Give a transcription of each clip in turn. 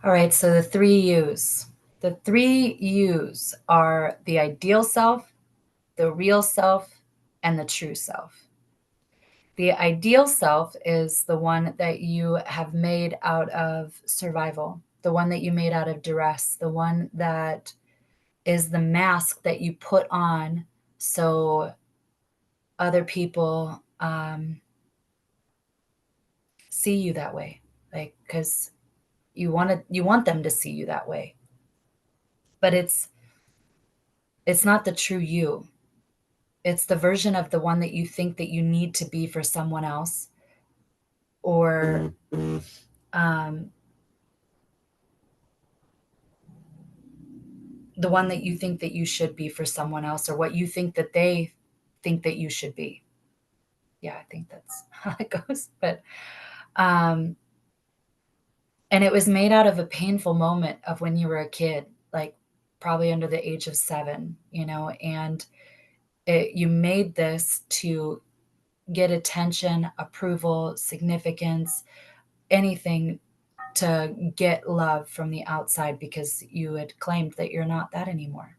All right, so the three U's. The three U's are the ideal self, the real self, and the true self. The ideal self is the one that you have made out of survival, the one that you made out of duress, the one that is the mask that you put on so other people see you that way, like because you want them to see you that way, but it's not the true you. It's the version of the one that you think that you need to be for someone else, or um, the one that you think that you should be for someone else, or what you think that they think that you should be. Yeah, I think that's how it goes. But um, and it was made out of a painful moment of when you were a kid, like probably under the age of 7, and you made this to get attention, approval, significance, anything to get love from the outside because you had claimed that you're not that anymore.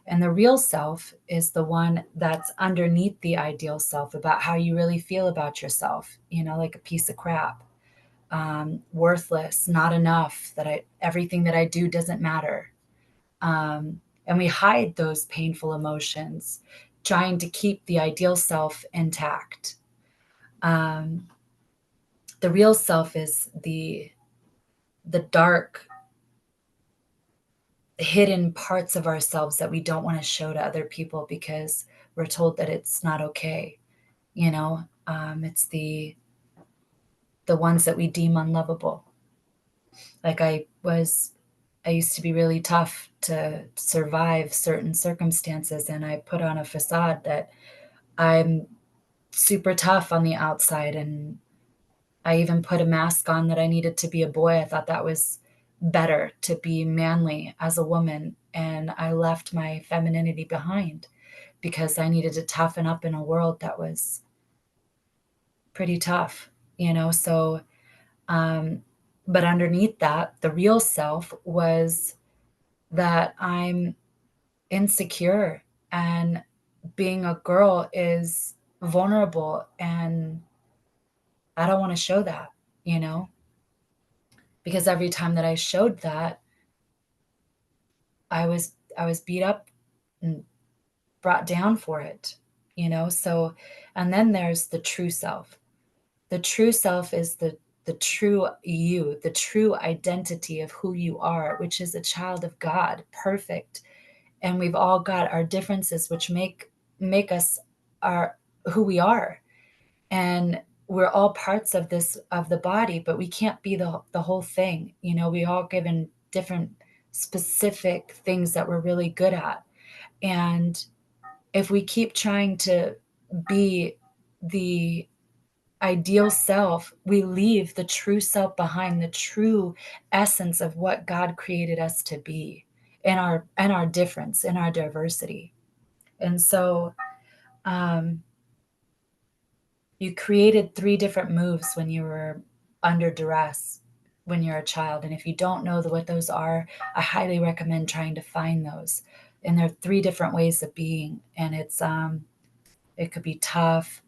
And the real self is the one that's underneath the ideal self, about how you really feel about yourself, like a piece of crap, worthless, not enough, everything that I do doesn't matter. And we hide those painful emotions, trying to keep the ideal self intact. Um, the real self is the dark, hidden parts of ourselves that we don't want to show to other people because we're told that it's not okay. It's the ones that we deem unlovable. Like I used to be really tough to survive certain circumstances, and I put on a facade that I'm super tough on the outside, and I even put a mask on that I needed to be a boy. I thought that was better, to be manly as a woman, and I left my femininity behind because I needed to toughen up in a world that was pretty tough, so um but underneath that, the real self was that I'm insecure, and being a girl is vulnerable, and I don't want to show that, you know, because every time that I showed that, I was beat up and brought down for it, so and then there's the true self. The true self is the true you, the true identity of who you are, which is a child of God, perfect. And we've all got our differences which make us our who we are. And we're all parts of this of the body, but we can't be the whole thing. We all given different specific things that we're really good at. And if we keep trying to be the ideal self, we leave the true self behind, the true essence of what God created us to be, in our difference, in our diversity. And so you created 3 different moves when you were under duress when you're a child. And if you don't know what those are, I highly recommend trying to find those. And there are 3 different ways of being. And it could be tough.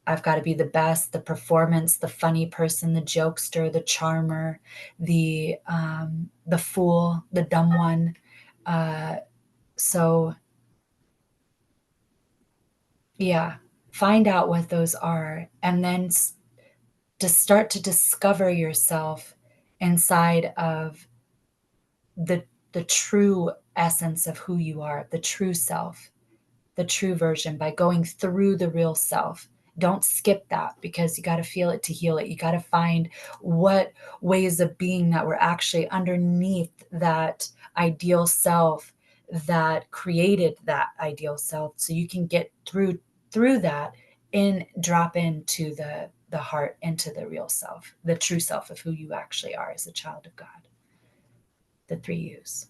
I've got to be the best, the performance, the funny person, the jokester, the charmer, the fool, the dumb one. So yeah, find out what those are, and then to start to discover yourself inside of the true essence of who you are, the true self, the true version, by going through the real self. Don't skip that, because you got to feel it to heal it. You got to find what ways of being that were actually underneath that ideal self that created that ideal self, so you can get through that and drop into the heart, into the real self, the true self of who you actually are as a child of God. The 3 U's.